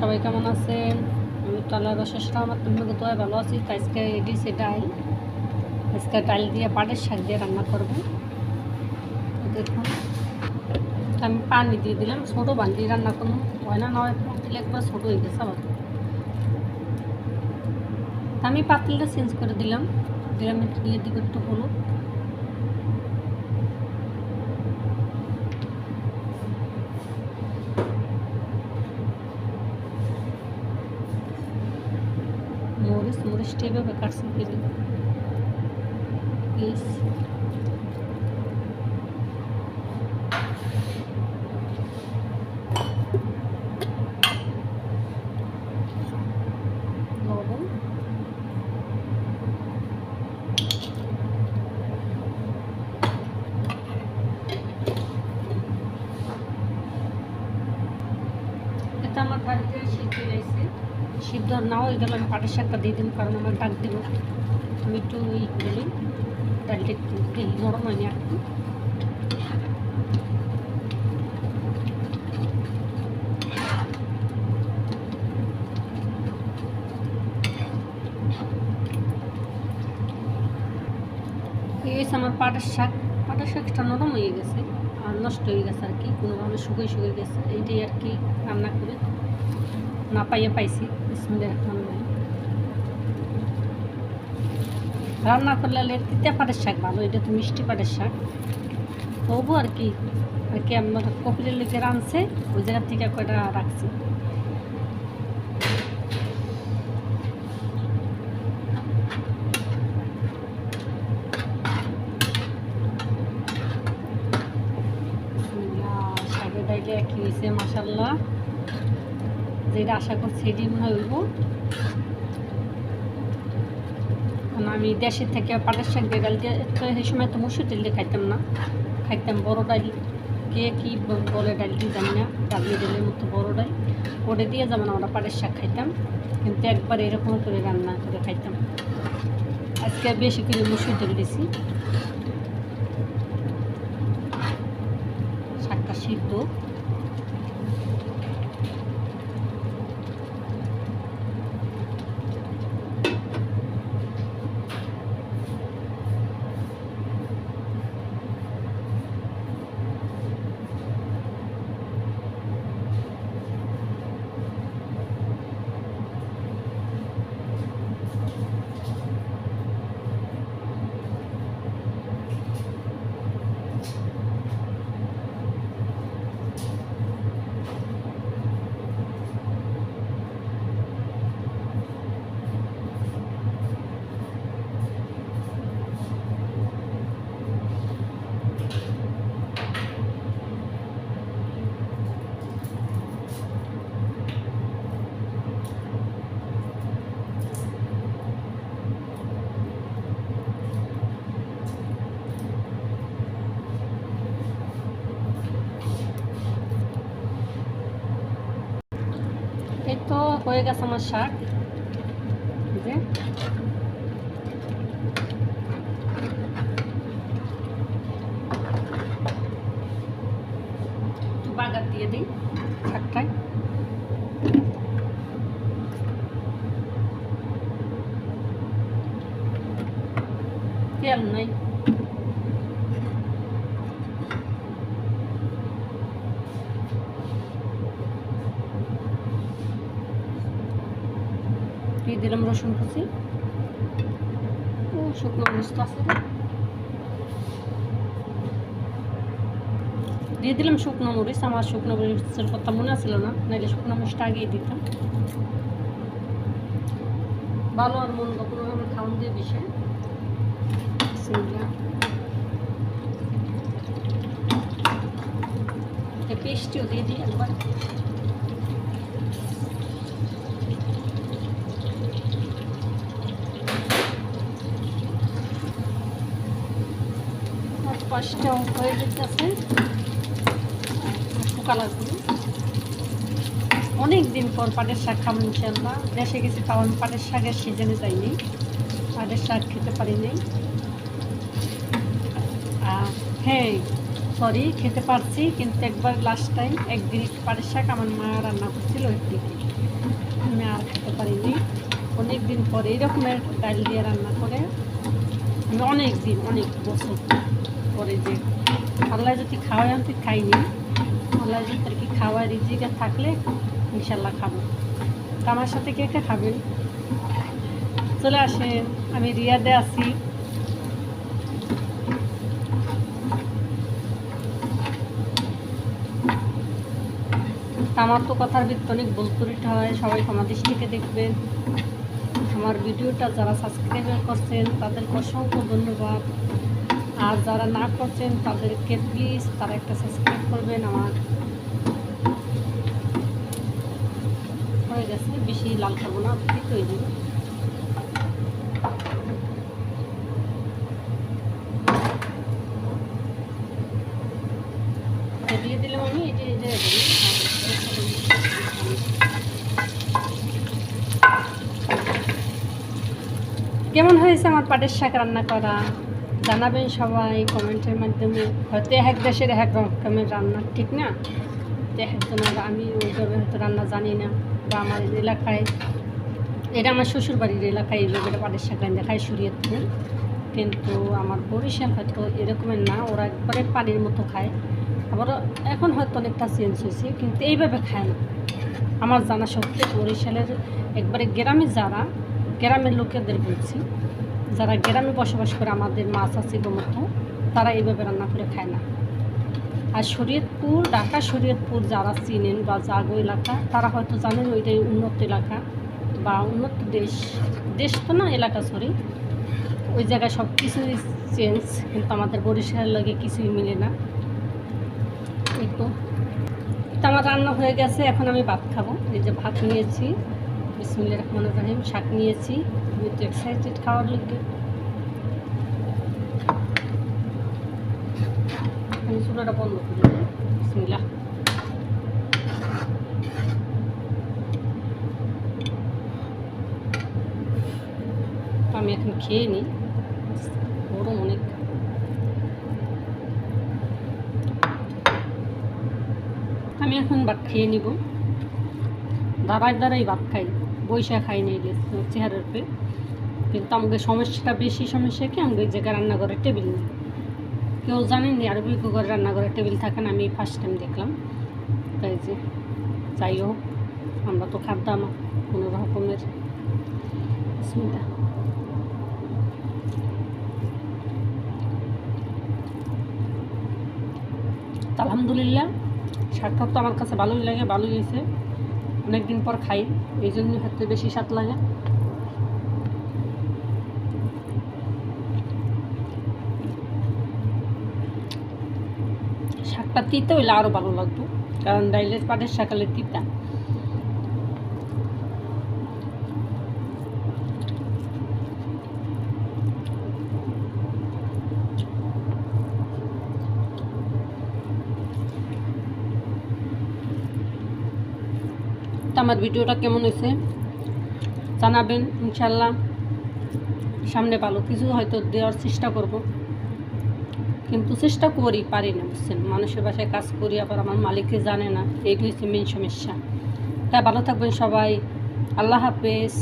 সবাই কেমন আছেন? আমি তো আল্লাহর অশেষ রহমত আপনাদের দোয়ায় ভালো আছি। আজকে এডিসে ডাল, আজকে ডাল দিয়ে পাটের শাক দিয়ে রান্না করবো। দেখুন আমি পানি দিয়ে দিলাম, ছোটো বান্ডি রান্না করবো, হয় না নয় দিলে একবার ছোটো হয়ে গেছে। আবার আমি পাতিলটা চেঞ্জ করে দিলাম, দিয়ে দিব একটু হলুদ, মরিচটা এভাবে কাটছি দিলে প্লিজ। লবণ, এটা আমার বাড়িতে সিদ্ধ রয়েছে, সিদ্ধ না হয়ে গেলে আমি পাটের শাকটা দিয়ে দিন, কারণ আমার ডাক দিব। আমি একটু দিই, ডালটা একটু দিই নরম হয়নি একটু। এই আমার পাটের শাকটা নরম হয়ে গেছে আর নষ্ট হয়ে গেছে আর কি, কোনোভাবে শুকিয়ে গেছে। এইটাই আর কি রান্না করে না পাইছি। রান্না করলে তিতা পাটের শাক ভালো, এটা তো মিষ্টি পাটের শাক। তবু আর কি আমার কপিলের লিখে রাঁধছে, ওই জায়গা থেকে কয়টা রাখছি। শাকের ডাইলে কি হয়েছে মাশাআল্লাহ, যেটা আশা করছি এটি মনে হয় হইব। আমি দেশের থেকে পাটের শাক দিয়ে ডাল দিয়ে, সেই সময় তো মুসুর ডাল দিয়ে খাইতাম বড় ডাল, কে কী বলে ডালটি জানি না, ডাবলি ডালের মতো বড় ডাল, ওটা দিয়ে যেমন আমরা পাটের শাক খাইতাম, কিন্তু একবার এরকম করে রান্না করে খাইতাম। আজকে বেশি করে মুসুর ডাল দিছি, শাকটা সিদ্ধ। এই তো হয়ে গেছে আমার শাক, যে একটু বাগার দিয়ে দিই শাকটায়। তেল নাই, দিয়ে দিলাম রসুন কুচি, ও শুকনো মরিচ তো আছে, দিয়ে দিলাম শুকনো মরিচ। আমার শুকনো মরিচের কথা মনে ছিল না, নাহলে শুকনো মরিচটা আগিয়ে দিতাম। ভালো আর মন্দ কোনোভাবে খাওয়ান দিয়ে বিষয় পেস্টিও দিয়ে দিই একবার। পাঁচটাও হয়ে যেতেছে, পোকা লাগবে। অনেক দিন পর পাটের শাক খাবো ইনশাল্লাহ। দেশে গেছি তাও আমি পাটের শাকের সিজনে যাইনি, পাটের শাক খেতে পারি নাই। হ্যাঁ সরি, খেতে পারছি, কিন্তু একবার লাস্ট টাইম একদিন একটু পাটের শাক আমার মা রান্না করছিল ওই দিকে। আমি আর খেতে পারিনি। অনেক দিন পরে এই রকমের ডাল দিয়ে রান্না করে আমি অনেক বছর পরে যে আল্লাহ যদি খাওয়ায় আমি খাইনি, আল্লাহ যদি আর কি খাওয়ার রিজিকে থাকলে ইনশাল্লাহ খাবো। তো আমার সাথে কে কে খাবেন চলে আসেন, আমি রিয়াদে আছি। আমার তো কথার ভিত্তি অনেক ভুল ত্রুটি হয়, সবাই ক্ষমা দৃষ্টিকে দেখবেন। আমার ভিডিওটা যারা সাবস্ক্রাইব করছেন তাদেরকে অসংখ্য ধন্যবাদ, আর যারা না করছেন তাদেরকে প্লিজ তারা একটা সাবস্ক্রাইব করবেন। আমার হয়ে গেছে, বেশি লাল করবো না, ঠিক হয়ে যাবে। দিয়ে দিলাম আমি এই যে কেমন হয়েছে আমার পাটের শাক রান্না করা জানাবেন সবাই কমেন্টের মাধ্যমে। হয়তো এক দেশের এক রকমের রান্না, ঠিক না? তো একজনের আমি ওইভাবে হয়তো রান্না জানি না, বা আমার এলাকায় এটা আমার শ্বশুরবাড়ির এলাকায় এইভাবে পাটের শাক রান্না খায় শরীয়তপুর, কিন্তু আমার বরিশাল হয়তো এরকমের না, ওরা একবারে পানির মতো খায়। আবার এখন হয়তো অনেকটা চেঞ্জ হয়েছে, কিন্তু এইভাবে খায় না আমার জানা সত্ত্বে। বরিশালের একবারে গ্রামে যারা গ্রামের লোকেদের বলছি, যারা গ্রামে বসবাস করে আমাদের মাছ আছে মতো, তারা এইভাবে রান্না করে খায় না। আর শরীয়তপুর, ঢাকা শরীয়তপুর যারা চিনেন বা জাগো এলাকা তারা হয়তো জানেন ওইটাই উন্নত এলাকা বা উন্নত দেশ তো না, এলাকা সরি। ওই জায়গায় সব কিছুই চেঞ্জ, কিন্তু আমাদের বরিশালের লাগে কিছুই মিলে না। এই তো আমার রান্না হয়ে গেছে, এখন আমি ভাত খাবো। এই যে ভাত নিয়েছি, বিসমিল্লাহির রহমানির রহিম, শাক নিয়েছি। আমি তো এক্সাইটেড খাওয়ার লোকে। আমি চুলাটা বন্ধ করে দিই। বিসমিল্লাহ। আমি এখন খেয়ে নিই, গরম অনেক। আমি এখন ভাত খেয়ে নিব, দাঁড়াই ভাত খাই, বৈশা খাই নিলে চেহারার পে। কিন্তু আমাদের সমস্যাটা বেশি সমস্যা কি, আমাদের জায়গায় রান্নাঘরের টেবিল নেই। কেউ জানেননি আরবি ঘরে রান্নাঘরের টেবিল থাকে না, আমি ফার্স্ট টাইম দেখলাম। তাই যে যাই হোক, আমরা তো খাদ্দাম কোনো রকমের। আলহামদুলিল্লাহ, শাকটা তো আমার কাছে ভালোই লাগে, ভালোই হয়েছে। অনেকদিন পর খাই, এই জন্যই হয়তো বেশি স্বাদ লাগে। শাকটা তিতে হইলে আরও ভালো লাগতো, কারণ ডাইলের পাটের শাকালে তিতা। তো আমার ভিডিওটা কেমন হয়েছে জানাবেন, ইনশাল্লাহ সামনে ভালো কিছু হয়তো দেওয়ার চেষ্টা করব, কিন্তু চেষ্টা করি পারি না, বুঝছেন? মানুষের বাসায় কাজ করি, আবার আমার মালিককে জানে না, এইটাই হচ্ছে মেন সমস্যা। তাই ভালো থাকবেন সবাই, আল্লাহ হাফেজ।